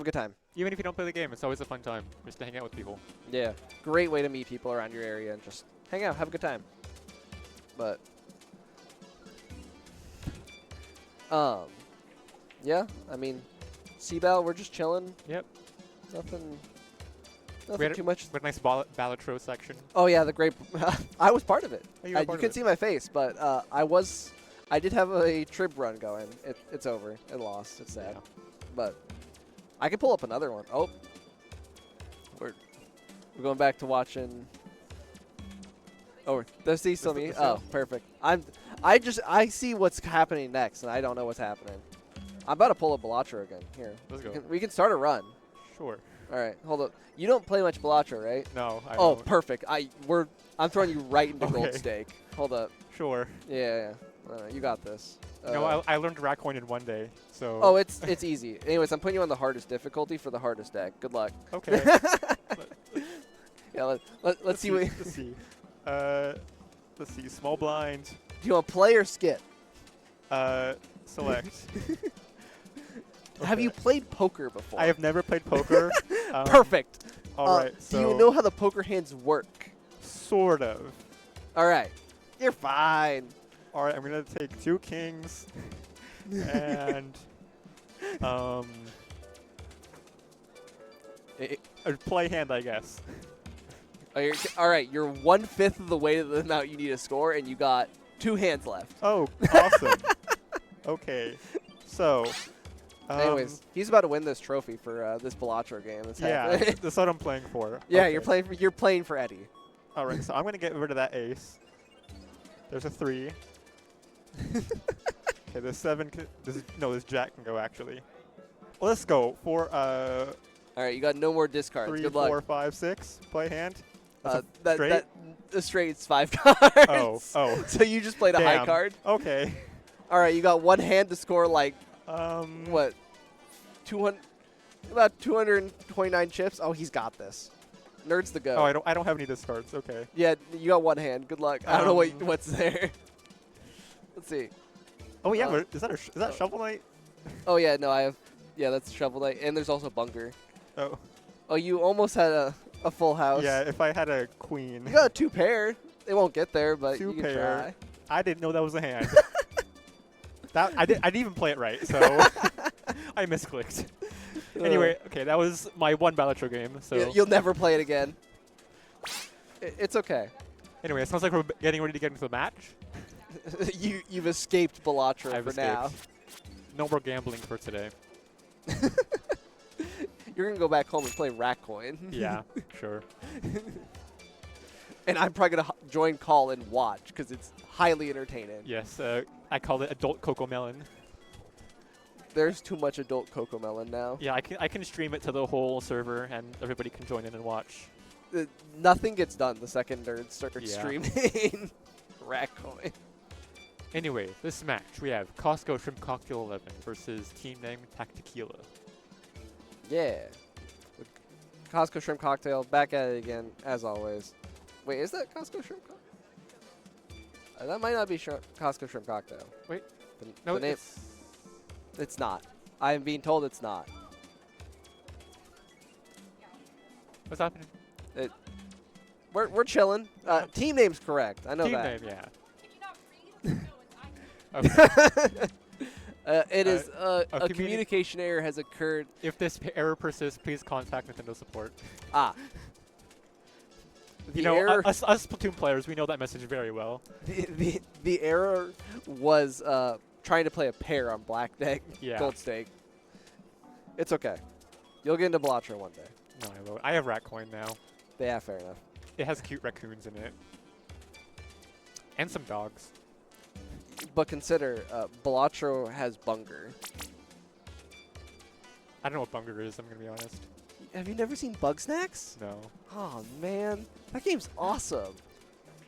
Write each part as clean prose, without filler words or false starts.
a good time. Even if you don't play the game, it's always a fun time just to hang out with people. Yeah, great way to meet people around your area and just hang out, have a good time. But, yeah, I mean, SeaBATTLE, we're just chilling. Yep. Nothing Nothing too much. We had a nice Ballatro section. Oh yeah, the great. I was part of it. Oh, you You couldn't see my face, but I did have a trib run going. It's over. It lost. It's sad. Yeah. But I can pull up another one. Oh, we're going back to watching. Oh, does he still me? Oh, perfect. I see what's happening next, and I don't know what's happening. I'm about to pull up Ballatro again. Here, Let's go. we can start a run. Sure. All right, hold up. You don't play much Ballatro, right? No, I Oh, don't. perfect. I'm throwing you right into gold Okay. stake. Hold up. Sure. Yeah. You got this. No, I learned Ratcoin in one day, so... Oh, it's easy. Anyways, I'm putting you on the hardest difficulty for the hardest deck. Good luck. Okay. Yeah, let's see. Let's see. Let's see. Small blind. Do you want play or skip? Select. Have you played poker before? I have never played poker. Perfect. All right. Do you know how the poker hands work? Sort of. All right. You're fine. All right. I'm gonna take 2 kings and a play hand, I guess. Oh, all right. You're 1/5 of the way to the amount you need to score, and you got 2 hands left. Oh, awesome. Okay. So. Anyways, he's about to win this trophy for this Ballatro game. That's Yeah, happening. that's what I'm playing for. Yeah, Okay. you're playing for Eddie. All right, so I'm gonna get rid of that ace. There's a 3. Okay, the 7. This jack can go actually. Let's go for All right, you got no more discards. 3, Good 4, luck. 5, 6. Play hand. That's a straight? The straight's 5 cards. Oh. So you just played a high Damn. card. Okay. All right, you got 1 hand to score like what? 200, about 229 chips. Oh, he's got this. Nerd's the go. Oh, I don't have any discards. Okay. Yeah, you got 1 hand. Good luck. I don't know what's there. Let's see. Oh yeah, but is that Shovel Knight? Oh yeah, no, I have. Yeah, that's Shovel Knight, and there's also Bunker. Oh. Oh, you almost had a full house. Yeah, if I had a queen. You got a 2 pair. It won't get there, but 2 you can pair. try. I didn't know that was a hand. I didn't even play it right, so I misclicked. Anyway, okay, that was my 1 Ballatro game. So You'll never play it again. It's okay. Anyway, it sounds like we're getting ready to get into the match. You've escaped Ballatro I've for escaped. now. No more gambling for today. You're gonna go back home and play Ratcoin. Yeah, sure. And I'm probably gonna join call and watch because it's highly entertaining. Yes, I call it adult Coco Melon. There's too much adult Cocomelon now. Yeah, I can stream it to the whole server and everybody can join in and watch. Nothing gets done the second nerds start Yeah. streaming Ratcoin. Anyway, this match we have Costco Shrimp Cocktail 11 versus Team Name Tactiquila. Yeah. Costco Shrimp Cocktail, back at it again, as always. Wait, is that Costco Shrimp Cocktail? That might not be Costco Shrimp Cocktail. Wait. The name, it's not. I'm being told it's not. What's happening? We're chilling. Team name's correct. I know Team that. Name, yeah. Okay. It is a communi- communication error has occurred. If this error persists, please contact Nintendo support. Ah. You know, us Splatoon players, we know that message very well. The error was trying to play a pair on black deck, Yeah. gold stake. It's okay. You'll get into Ballatro one day. No, I won't. I have Ratcoin now. Yeah, fair enough. It has cute raccoons in it. And some dogs. But consider, Ballatro has Bunger. I don't know what Bunger is, I'm going to be honest. Have you never seen Bug Snacks? No. Oh, man. That game's awesome.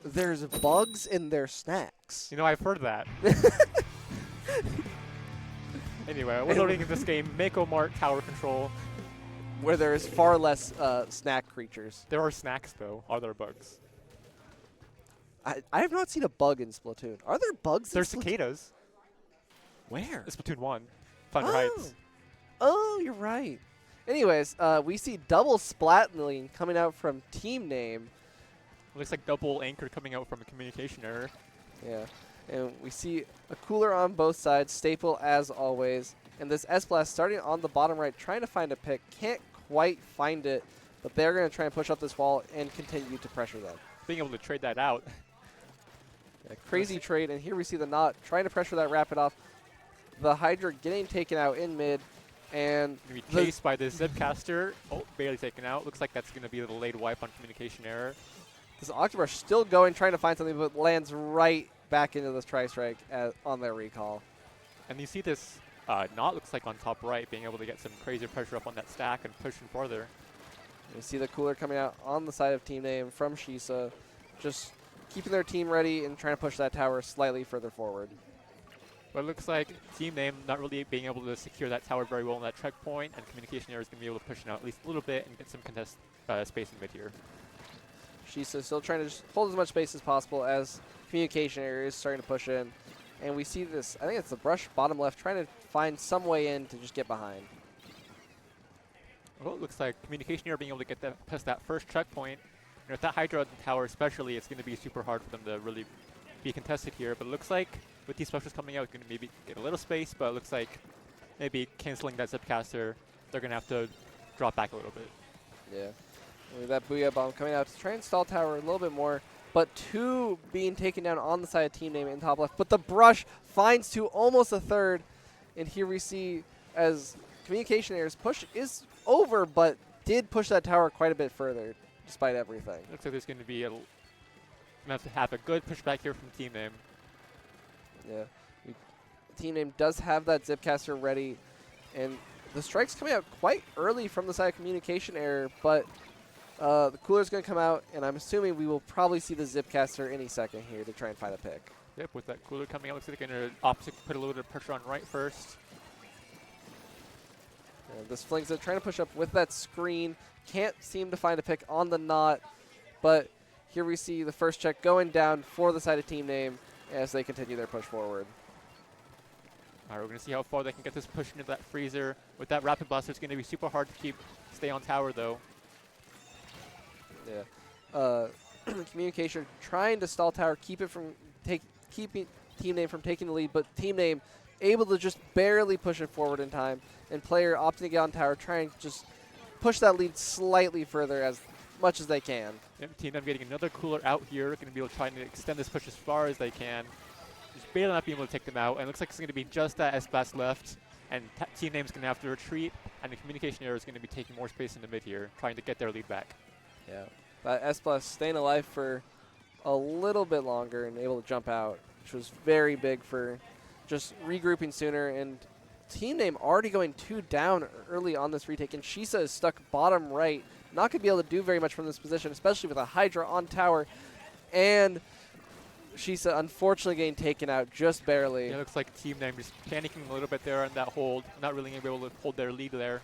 There's bugs in their snacks. You know, I've heard that. Anyway, we're loading in this game, Mako Mart Tower Control. Where there is far less snack creatures. There are snacks, though. Are there bugs? I have not seen a bug in Splatoon. Are there bugs There's in Splatoon? cicadas. Where? It's Splatoon 1. Thunder Heights. Oh, you're right. Anyways, we see double splatling coming out from Team Name. Looks like double anchor coming out from a communication error. Yeah. And we see a cooler on both sides, staple as always. And this S-Blast starting on the bottom right, trying to find a pick. Can't quite find it, but they're going to try and push up this wall and continue to pressure them. Being able to trade that out. Yeah, crazy trade, and here we see the Knot trying to pressure that rapid off. The Hydra getting taken out in mid, and Going to be chased by the Zipcaster. Oh, barely taken out. Looks like that's going to be the delayed wipe on communication error. this Octobrush still going, trying to find something, but lands right back into this Tri-Strike on their recall. And you see this Knot looks like on top right, being able to get some crazy pressure up on that stack and pushing further. You see the cooler coming out on the side of Team Name from Shisa, just keeping their team ready and trying to push that tower slightly further forward. But it looks like Team Name not really being able to secure that tower very well in that checkpoint, and communication error is going to be able to push it out at least a little bit and get some contest space in mid here. Shisa still trying to just hold as much space as possible as communication area is starting to push in. And we see this, I think it's the brush bottom left, trying to find some way in to just get behind. Well, it looks like communication error being able to get that past that first checkpoint. And with that Hydra tower especially, it's going to be super hard for them to really be contested here. But it looks like with these specials coming out, it's going to maybe get a little space, but it looks like maybe canceling that Zipcaster, they're going to have to drop back a little bit. Yeah. And with that Booyah Bomb coming out to try and stall tower a little bit more, but 2 being taken down on the side of Team Name in top left. But the brush finds 2, almost a third. And here we see as communication errors push is over, but did push that tower quite a bit further despite everything. Looks like there's going to be have a good pushback here from Team Name. Yeah. Team Name does have that Zipcaster ready, and the strike's coming out quite early from the side of communication error, but the cooler's going to come out, and I'm assuming we will probably see the Zipcaster any second here to try and find a pick. Yep, with that cooler coming out, looks like they're going to opposite put a little bit of pressure on right first. And this flings it, trying to push up with that screen. Can't seem to find a pick on the Knot, but here we see the first check going down for the side of Team Name as they continue their push forward. All right, we're going to see how far they can get this push into that freezer. With that Rapid Blaster, it's going to be super hard to stay on tower, though. Yeah. Communication trying to stall tower, keeping Team Name from taking the lead, but Team Name able to just barely push it forward in time, and player opting to get on tower, trying to just push that lead slightly further as much as they can. Yep, Team Name getting another cooler out here, going to be able to try and extend this push as far as they can. Just barely not being able to take them out, and it looks like it's going to be just that S-Blast left, and Team Name's going to have to retreat, and the communication error is going to be taking more space in the mid here, trying to get their lead back. Yeah. That S-Blast staying alive for a little bit longer and able to jump out, which was very big for just regrouping sooner. And Team Name already going 2 down early on this retake, and Shisa is stuck bottom right. Not going to be able to do very much from this position, especially with a Hydra on tower. And Shisa unfortunately getting taken out just barely. Yeah, it looks like Team Name just panicking a little bit there on that hold, not really going to be able to hold their lead there.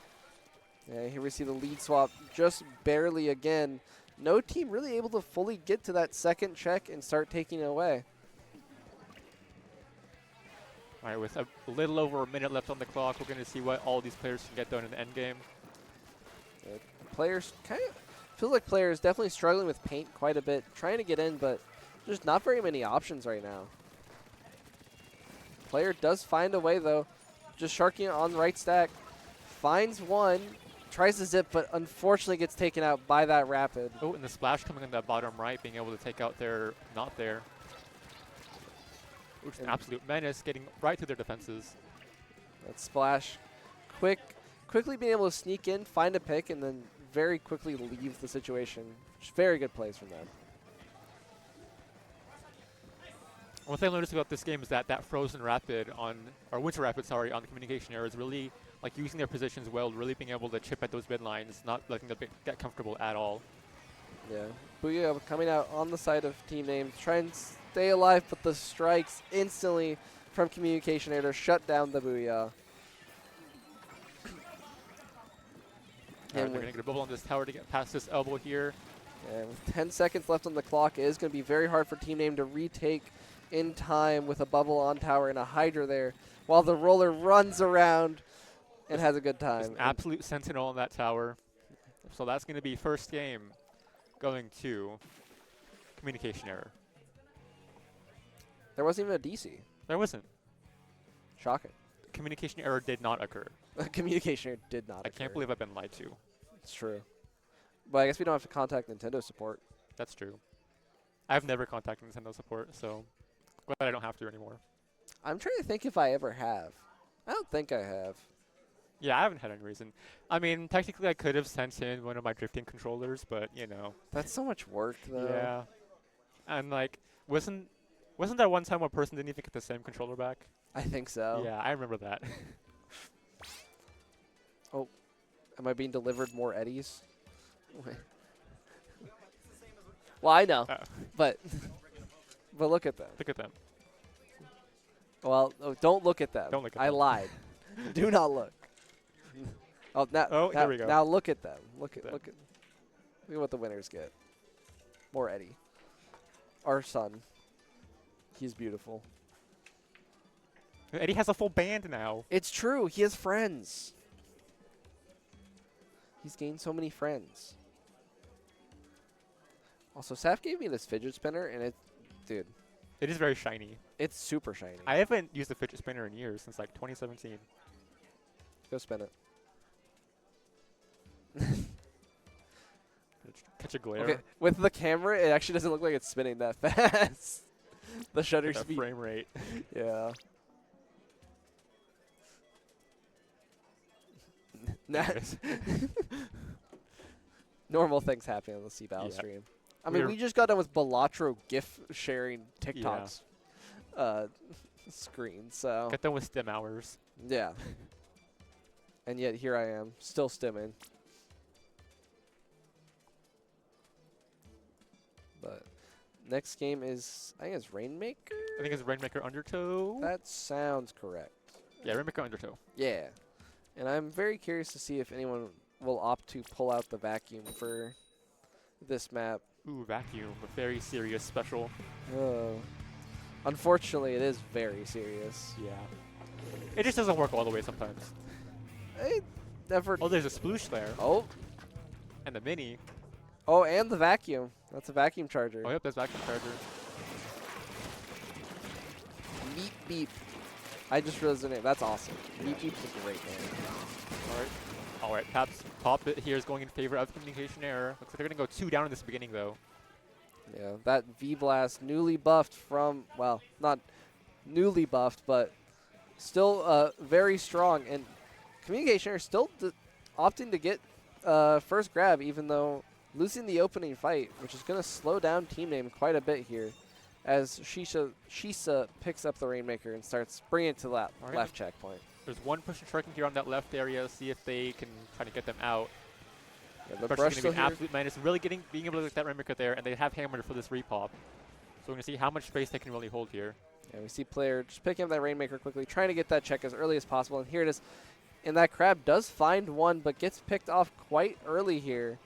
Yeah, here we see the lead swap just barely again. No team really able to fully get to that second check and start taking it away. All right, with a little over a minute left on the clock, we're going to see what all these players can get done in the end game. Players kind of feels like players definitely struggling with paint quite a bit, trying to get in, but there's not very many options right now. Player does find a way though, just sharking on the right stack, finds one, tries to zip, but unfortunately gets taken out by that rapid. Oh, and the splash coming in that bottom right, being able to take out their Knot there. Which is an absolute menace, getting right through their defenses. That splash, quickly being able to sneak in, find a pick, and then very quickly leave the situation. Just very good plays from them. One thing I noticed about this game is that frozen rapid or winter rapid, sorry, on the communication error is really like using their positions well, really being able to chip at those mid lines, not letting them get comfortable at all. Yeah, Booyah coming out on the side of Team Name, trying to stay alive, but the strikes instantly from communication error shut down the Booyah. They're going to get a bubble on this tower to get past this elbow here. And with 10 seconds left on the clock, it is going to be very hard for Team Name to retake in time with a bubble on tower and a Hydra there, while the roller runs around and has a good There's time. an absolute sentinel in that tower. So that's going to be first game going to communication error. There wasn't even a DC. There wasn't. Shocking. Communication error did not occur. Communication error did not I occur. can't believe I've been lied to. It's true. But I guess we don't have to contact Nintendo support. That's true. I've never contacted Nintendo support, so glad I don't have to anymore. I'm trying to think if I ever have. I don't think I have. Yeah, I haven't had any reason. I mean, technically I could have sent in one of my drifting controllers, but, you know. That's so much work, though. Yeah. And, like, wasn't there one time a person didn't even get the same controller back? I think so. Yeah, I remember that. Oh, am I being delivered more Eddies? Well, I know, but look at them. Look at them. Well, don't look at them. Don't look at I them. lied. Do not look. Oh, now, here we go. Now look at them. Look at Them. look at what the winners get. More Eddie. Our son. He's beautiful. Eddie has a full band now. It's true. He has friends. He's gained so many friends. Also, Saf gave me this fidget spinner, and dude, It is very shiny. it's super shiny. I haven't used a fidget spinner in years, since like 2017. Go spin it. Catch a glare. Okay, with the camera, it actually doesn't look like it's spinning that fast. The shutter Look at that speed. frame rate. Yeah. Nah. Anyways. Normal things happening on the SeaBATTLE Yeah. stream. I mean, We're- we just got done with Balatro GIF sharing TikToks screen, so Get them with stem hours. yeah. And yet here I am, still stimming. But next game is, I think it's Rainmaker? I think it's Rainmaker Undertow. That sounds correct. Yeah, Rainmaker Undertow. Yeah. And I'm very curious to see if anyone will opt to pull out the vacuum for this map. Ooh, vacuum. A very serious special. Unfortunately, it is very serious. Yeah. It just doesn't work all the way sometimes. I never. Oh, there's a sploosh there. Oh, And the mini. oh, and the vacuum. That's a vacuum charger. Oh, yep, there's vacuum charger. Meep beep. I just realized the name. That's awesome. Meep beep's a great name. All right, Pop it here is going in favor of communication error. Looks like they're going to go 2 down in this beginning, though. Yeah, that V-Blast newly buffed from, well, not newly buffed, but still very strong. And communication error still opting to get first grab, even though losing the opening fight, which is going to slow down Team Name quite a bit here, as Shisa picks up the Rainmaker and starts bringing it to that All right. left checkpoint. There's one push and tracking here on that left area. See if they can try to get them out. Yeah, the Brush brush is still going to be here. an absolute menace. Really being able to get that Rainmaker there, and they have Hammer for this repop. So we're going to see how much space they can really hold here. Yeah, we see player just picking up that Rainmaker quickly, trying to get that check as early as possible. And here it is. And that crab does find one, but gets picked off quite early here.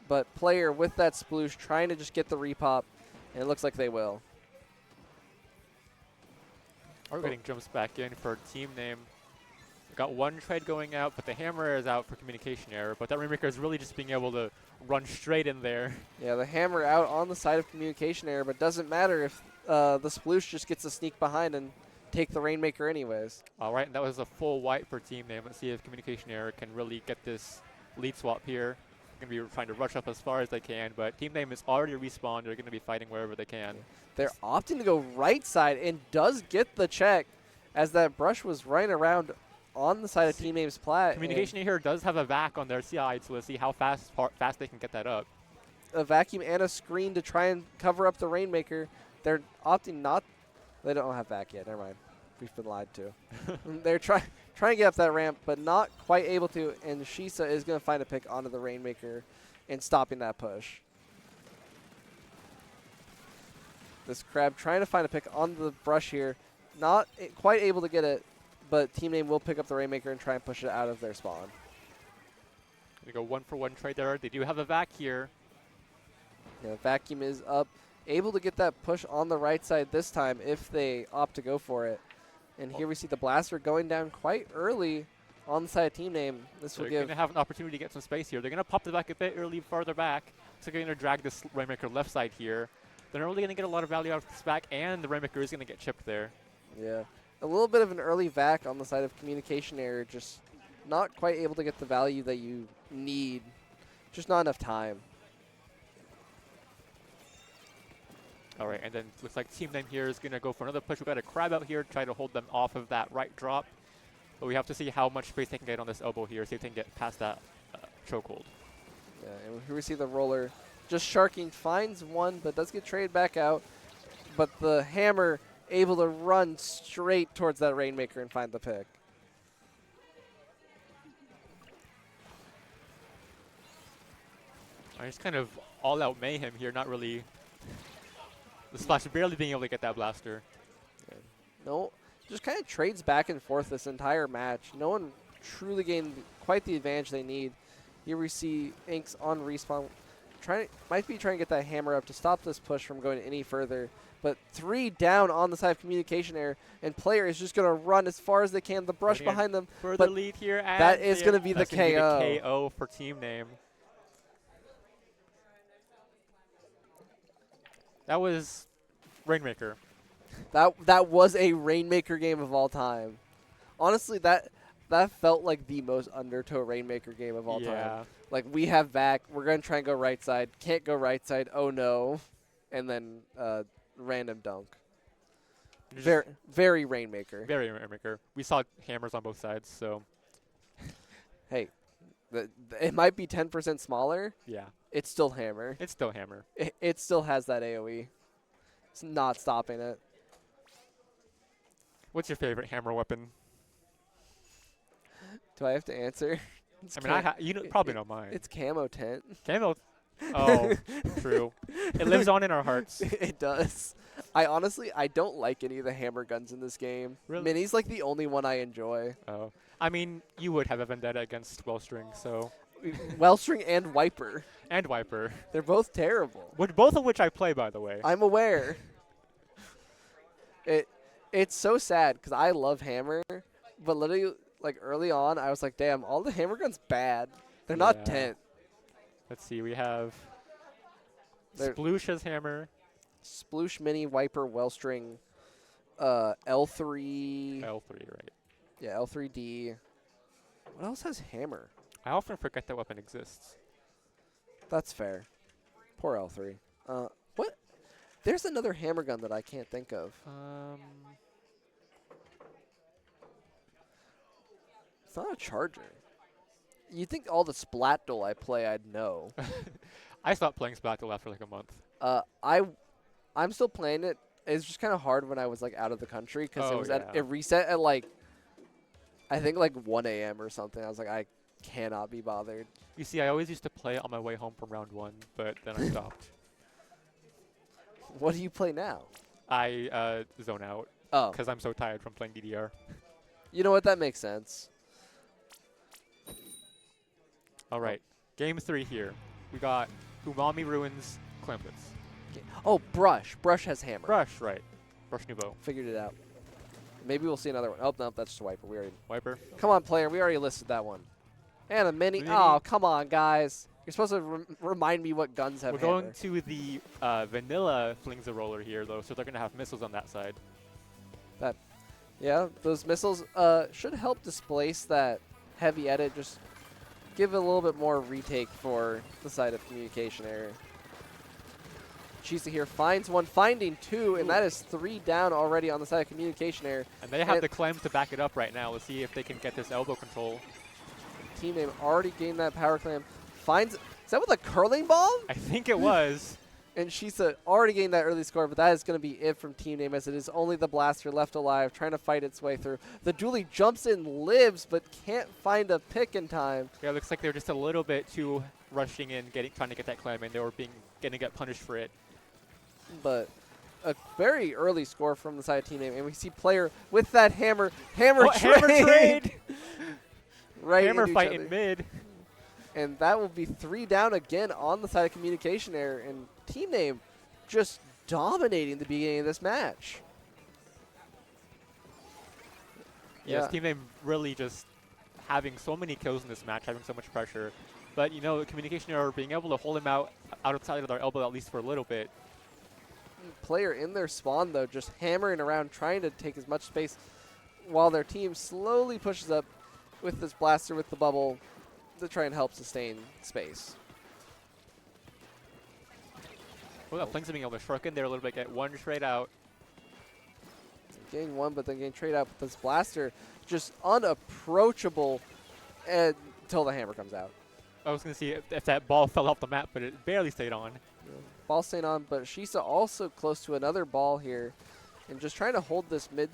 But player with that sploosh trying to just get the repop, and it looks like they will. We're getting jumps back in for Team Name. We got one trade going out, but the Hammer is out for communication error. But that Rainmaker is really just being able to run straight in there. Yeah, the Hammer out on the side of communication error, but doesn't matter if the sploosh just gets to sneak behind and take the Rainmaker anyways. All right, and that was a full wipe for Team Name. Let's see if communication error can really get this lead swap here. Going to be trying to rush up as far as they can, but Team Name is already respawned. They're going to be fighting wherever they can. They're opting to go right side and does get the check as that brush was right around on the side of Team Name's plat. Communication here does have a vac on their side, so let's see how fast they can get that up. A vacuum and a screen to try and cover up the Rainmaker. They're opting not. They don't have vac yet. Never mind. We've been lied to. They're trying to get up that ramp, but not quite able to. And Shisa is going to find a pick onto the Rainmaker and stopping that push. This crab trying to find a pick on the brush here. Not quite able to get it, but Team Name will pick up the Rainmaker and try and push it out of their spawn. Gonna go 1-for-1 trade there. They do have a vac here. Yeah, vacuum is up, able to get that push on the right side this time if they opt to go for it. And here we see the blaster going down quite early on the side of Team Name. This will They're give. going to have an opportunity to get some space here. They're going to pop the back a bit early, farther back. So they're going to drag this Rainmaker left side here. They're not really going to get a lot of value out of this back, and the Rainmaker is going to get chipped there. Yeah. A little bit of an early vac on the side of communication error. Just not quite able to get the value that you need. Just not enough time. All right, and then looks like Team Name here is going to go for another push. We've got a Crab out here, try to hold them off of that right drop. But we have to see how much space they can get on this elbow here, see if they can get past that chokehold. Yeah, and here we see the roller just sharking, finds one, but does get traded back out. But the hammer able to run straight towards that Rainmaker and find the pick. It's kind of all-out mayhem here, not really. The Splash barely being able to get that blaster. Yeah. No, just kind of trades back and forth this entire match. No one truly gained quite the advantage they need. Here we see Inks on respawn. Might be trying to get that hammer up to stop this push from going any further. But 3 down on the side of communication error, and player is just going to run as far as they can. The brush behind them. Further lead here. And that is going to be the KO. Be the KO for Team Name. That was Rainmaker. That was a Rainmaker game of all time. Honestly, that felt like the most Undertow Rainmaker game of all time. Like, we have back. We're going to try and go right side. Can't go right side. Oh, no. And then random dunk. Very Rainmaker. Very Rainmaker. We saw hammers on both sides, so. Hey, it might be 10% smaller. Yeah. It's still hammer. It's still hammer. It still has that AoE. It's not stopping it. What's your favorite hammer weapon? Do I have to answer? You probably know mine. It's Camo Tent. Camo. Oh, true. It lives on in our hearts. It does. I don't like any of the hammer guns in this game. Really? Mini's like the only one I enjoy. Oh. I mean, you would have a vendetta against Wellstring, so. Wellstring and Wiper. And Wiper. They're both terrible. Both of which I play, by the way. I'm aware. It's so sad because I love hammer, but literally, like, early on, I was like, damn, all the hammer guns bad. They're not tent. Let's see, we have Sploosh's hammer. Sploosh, Mini, Wiper, Wellstring, L3. L3, right. Yeah, L3D. What else has hammer? I often forget that weapon exists. That's fair. Poor L3. What? There's another hammer gun that I can't think of. It's not a charger. You'd think all the SeaBATTLE I play I'd know. I stopped playing SeaBATTLE after like a month. I'm still playing it. It's just kind of hard when I was like out of the country because it reset at like I think like 1 a.m. or something. I was like, I cannot be bothered. You see, I always used to play on my way home from round 1, but then I stopped. What do you play now? I zone out. Oh. Because I'm so tired from playing DDR. You know what? That makes sense. All right. Game 3 here. We got Umami Ruins Clamplets. Oh, Brush. Brush has hammer. Brush, right. Brush Nouveau. Figured it out. Maybe we'll see another one. Oh, no, that's just Wiper. We already. Wiper. Come on, player. We already listed that one. And a mini. Oh, come on, guys. You're supposed to remind me what guns have hammer. We're going to the vanilla Flings a Roller here, though, so they're going to have missiles on that side. Yeah, those missiles should help displace that heavy edit. Just give it a little bit more retake for the side of communication error. Chisa here finds one, finding 2, and that is 3 down already on the side of communication error. And they have the clem to back it up right now. Let's see if they can get this elbow control. Team Name already gained that power clam. Finds, is that with a curling bomb? I think it was. And Chisa already gained that early score, but that is going to be it from Team Name as it is only the blaster left alive, trying to fight its way through. The dually jumps in, lives, but can't find a pick in time. Yeah, it looks like they're just a little bit too rushing in, trying to get that clam, and they were going to get punished for it. But a very early score from the side of Team Name, and we see player with that hammer trade. Hammer trade! Right hammer into fight each other. in mid. And that will be 3 down again on the side of communication error, and Team Name just dominating the beginning of this match. Yes, Team Name really just having so many kills in this match, having so much pressure. But, you know, the communication error, being able to hold him outside of their elbow at least for a little bit. Player in their spawn, though, just hammering around, trying to take as much space while their team slowly pushes up with this blaster with the bubble to try and help sustain space. Well, that Flings being able to shrug in there a little bit, get one straight out. Getting one, but then getting trade out. But this blaster just unapproachable until the hammer comes out. I was going to see if that ball fell off the map, but it barely stayed on. Ball staying on, but Shisa also close to another ball here and just trying to hold this mid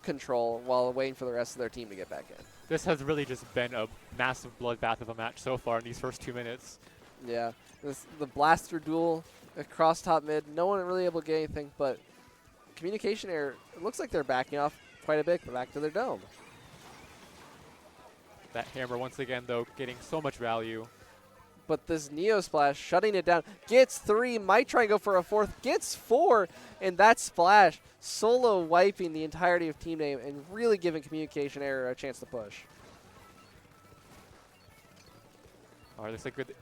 control while waiting for the rest of their team to get back in. This has really just been a massive bloodbath of a match so far in these first 2 minutes. Yeah, the blaster duel across top mid, no one really able to get anything, but communication error, it looks like they're backing off quite a bit back to their dome. That hammer once again, though, getting so much value. But this Neo Splash shutting it down, gets 3, might try and go for a 4th, gets 4, and that Splash solo wiping the entirety of Team Name and really giving communication error a chance to push. All right, looks like good.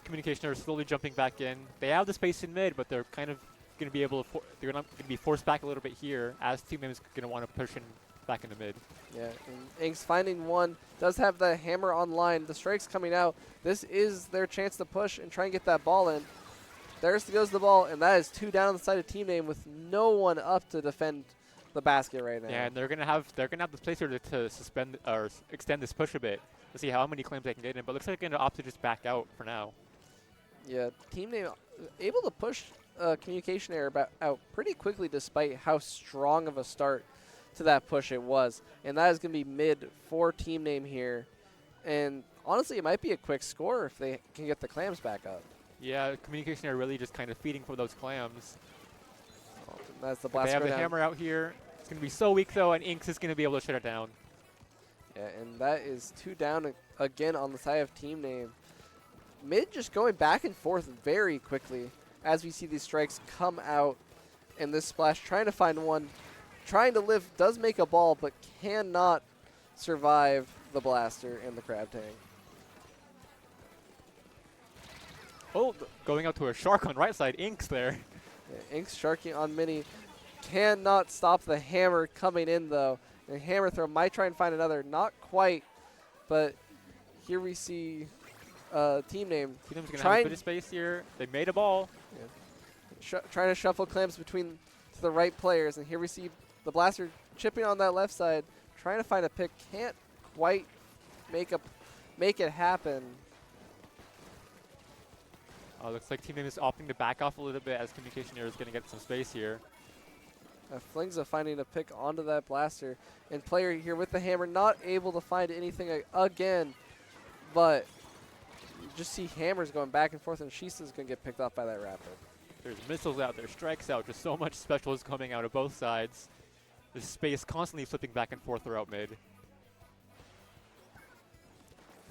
Communication error slowly jumping back in. They have the space in mid, but they're kind of going to be able to, they're not going to be forced back a little bit here as Team Name is going to want to push in back into mid. Yeah, and Inks finding one, does have the hammer online. The strike's coming out. This is their chance to push and try and get that ball in. There goes the ball, and that is 2 down on the side of Team Name with no one up to defend the basket right now. Yeah, and they're gonna have the place here to suspend or extend this push a bit to see how many claims they can get in. But looks like they're gonna opt to just back out for now. Yeah, Team Name able to push communication error out pretty quickly despite how strong of a start to that push it was. And that is going to be mid for Team Name here. And honestly, it might be a quick score if they can get the clams back up. Yeah, communication are really just kind of feeding for those clams. Oh, that's the They blaster have the down. hammer out here. It's going to be so weak, though, and Inks is going to be able to shut it down. Yeah, and that is 2 down again on the side of Team Name. Mid just going back and forth very quickly as we see these strikes come out. And this Splash trying to find one. Trying to live, does make a ball, but cannot survive the blaster and the crab tank. Oh, going out to a shark on right side. Inks there. Yeah, Inks sharking on Mini. Cannot stop the hammer coming in, though. And hammer throw might try and find another. Not quite, but here we see Team Name. Team Name's going to have a bit of space here. They made a ball. Yeah. Trying to shuffle clams between to the right players, and here we see the blaster chipping on that left side, trying to find a pick. Can't quite make it happen. Looks like Team Name is opting to back off a little bit as communication error is going to get some space here. Flingza finding a pick onto that blaster, and player here with the hammer not able to find anything again, but you just see hammers going back and forth, and Shisa's going to get picked off by that rapid. There's missiles out there, strikes out, just so much special is coming out of both sides. The space constantly flipping back and forth throughout mid.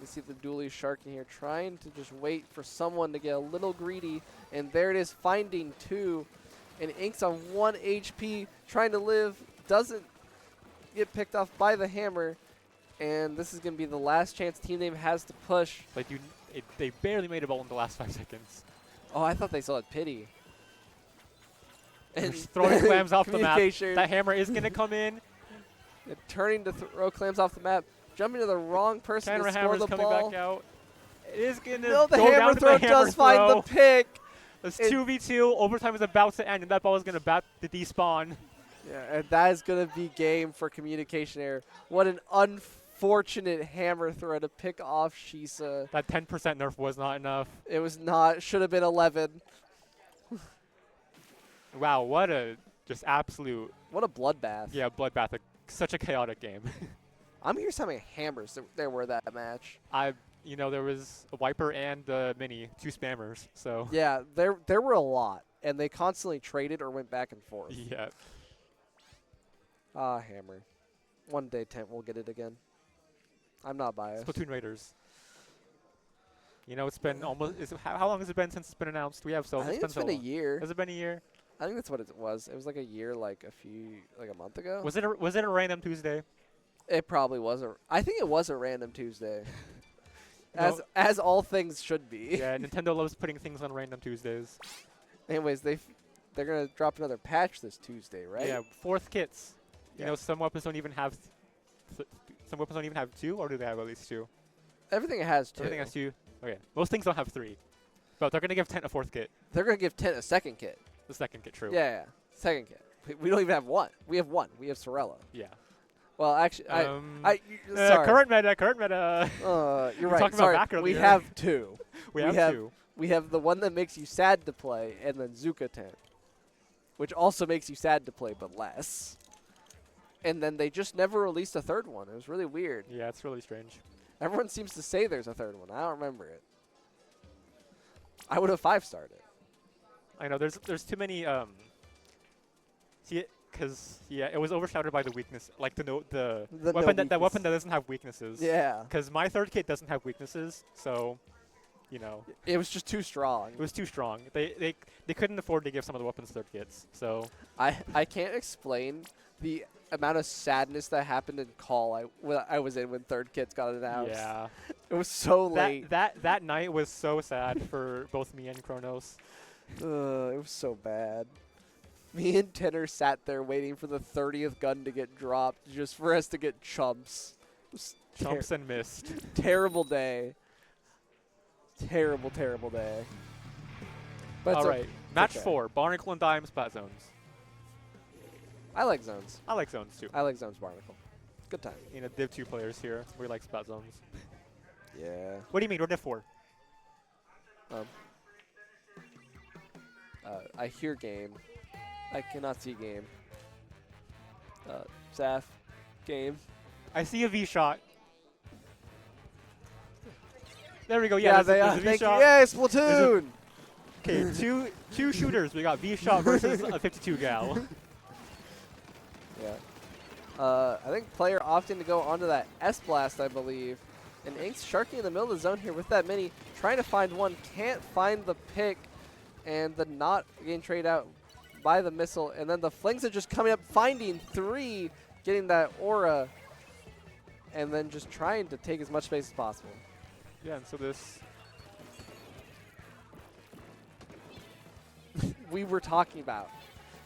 You see the dually sharking here, trying to just wait for someone to get a little greedy, and there it is, finding 2. And Inks on 1 HP, trying to live, doesn't get picked off by the hammer, and this is going to be the last chance Team Name has to push. Like they barely made a ball in the last 5 seconds. Oh, I thought they still had pity. And And throwing clams off the map. communication. That hammer is going to come in. And turning to throw clams off the map, jumping to the wrong person Camera to score hammer's the coming ball. back out. It is going to No, the go hammer down to throw the hammer does find the pick. It's 2v2. Overtime is about to end, and that ball is going to bat the despawn. Yeah, and that is going to be game for communication error. What an unfortunate hammer throw to pick off Shisa. That 10% nerf was not enough. It was not. Should have been 11. Wow, what a just absolute, What a bloodbath. yeah, bloodbath. Such a chaotic game. I'm curious how many hammers there were that match. You know, there was a Wiper and Mini, 2 spammers, so. Yeah, there were a lot, and they constantly traded or went back and forth. Yeah. Ah, hammer. One day, Tent will get it again. I'm not biased. Splatoon Raiders. You know, it's been almost, how long has it been since it's been announced? We have so, I think it's been a year. Has it been a year? I think that's what it was. It was like a year, like a month ago. Was it a random Tuesday? It probably wasn't. I think it was a random Tuesday. No. As all things should be. Yeah, Nintendo loves putting things on random Tuesdays. Anyways, they're gonna drop another patch this Tuesday, right? Yeah, 4th kits. You Yeah. know, some weapons don't even have. Some weapons don't even have 2, or do they have at least 2? Everything has 2. Everything has 2. Okay, most things don't have 3, but they're gonna give 10 a 4th kit. They're gonna give 10 a second kit. The 2nd kit, true. Yeah, second kit. We don't even have one. We have one. We have Sorella. Yeah. Well, actually, sorry. Current meta. You're were right. talking about Sorry, back we earlier. have 2. We have 2. We have the one that makes you sad to play, and then Zukaten, which also makes you sad to play, but less. And then they just never released a third one. It was really weird. Yeah, it's really strange. Everyone seems to say there's a third one. I don't remember it. I would have 5-starred it. I know there's too many see, because it was overshadowed by the weakness, like the weapon that weapon that doesn't have weaknesses. Yeah. Because my 3rd kit doesn't have weaknesses, so you know It was just too strong. it was too strong. They couldn't afford to give some of the weapons 3rd kits. So I can't explain the amount of sadness that happened in call I was in when 3rd kits got announced. yeah, It was so late. that night was so sad for both me and Kronos. It was so bad. Me and Tenor sat there waiting for the 30th gun to get dropped just for us to get chumps. It was Chumps and missed. terrible day. Terrible, terrible day. But All right, match okay. 4: Barnacle and Dime Splat Zones. I like zones. I like zones too. I like zones Barnacle. Good time. You know, Div 2 players here. We like splat zones. Yeah. What do you mean? We're Div 4. I hear game. I cannot see game. Saf. Game. I see a V shot. There we go. Yeah, they there's are. a V Thank you. shot. Yay, Splatoon! Okay, two shooters. We got V shot versus a 52 gal. Yeah. I think player opting to go onto that S-Blast, I believe. And Ink's sharking in the middle of the zone here with that mini. Trying to find one. Can't find the pick. And the not getting traded out by the missile. And then the flings are just coming up, finding 3. Getting that aura. And then just trying to take as much space as possible. Yeah, and so this. We were talking about.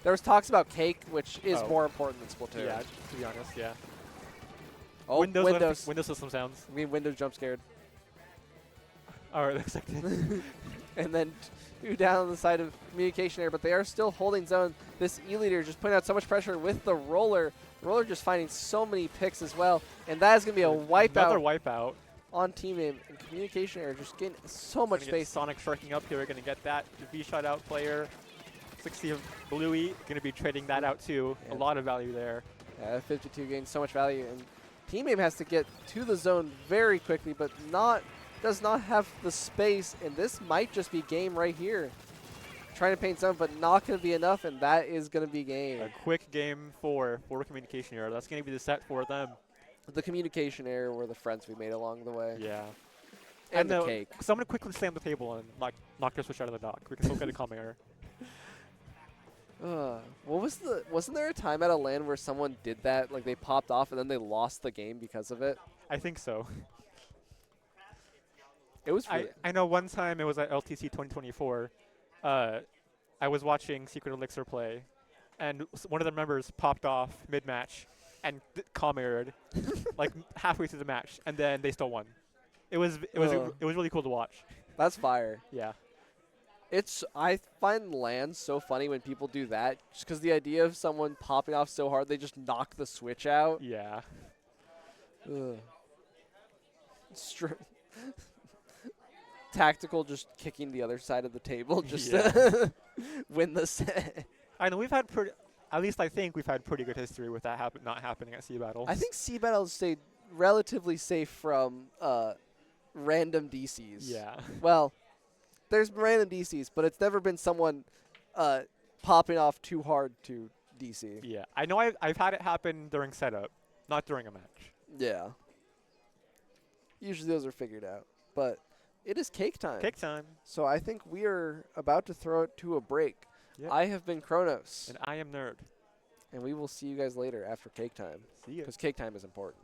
There was talks about Cake, which is Oh. more important than Splatoon. Yeah, to be honest, yeah. Oh, Windows. Windows system sounds. I mean, Windows jump scared. All right, looks like And then 2 down on the side of communication error, but they are still holding zone. This E-leader just putting out so much pressure with the roller. Roller just finding so many picks as well. And that is going to be a another wipeout wipeout. on team aim. And communication error just getting so much Gonna get space. Sonic sharking up here. We're gonna get that V shot out player. 60 of Bluey. Gonna be trading that out too. Yeah. A lot of value there. Yeah, 52 gains so much value. And team aim has to get to the zone very quickly, but does not have the space. And this might just be game right here. Trying to paint zone, but not going to be enough, and that is going to be game. A quick game for communication error. That's gonna be the set for them. The communication error were the friends we made along the way. Yeah. And the Cake. So I'm gonna quickly slam the table and knock their switch out of the dock. We can still get a calming error. Wasn't there a time at a LAN where someone did that? Like they popped off and then they lost the game because of it? I think so. It was really I know one time it was at LTC 2024. I was watching Secret Elixir play, and one of the members popped off mid-match and calm errored, like halfway through the match, and then they still won. It was really cool to watch. that's fire. Yeah. I find LAN so funny when people do that, just because the idea of someone popping off so hard they just knock the switch out. Yeah. Ugh. Tactical just kicking the other side of the table just to win the set. I know we've had at least I think we've had pretty good history with that not happening at SeaBATTLE. I think SeaBATTLE stayed relatively safe from random DCs. Yeah. Well, there's been random DCs, but it's never been someone popping off too hard to DC. Yeah. I know I've had it happen during setup, not during a match. Yeah. Usually those are figured out. But it is cake time. Cake time. So I think we are about to throw it to a break. Yep. I have been Kronos. And I am Nerd. And we will see you guys later after cake time. See ya. Because cake time is important.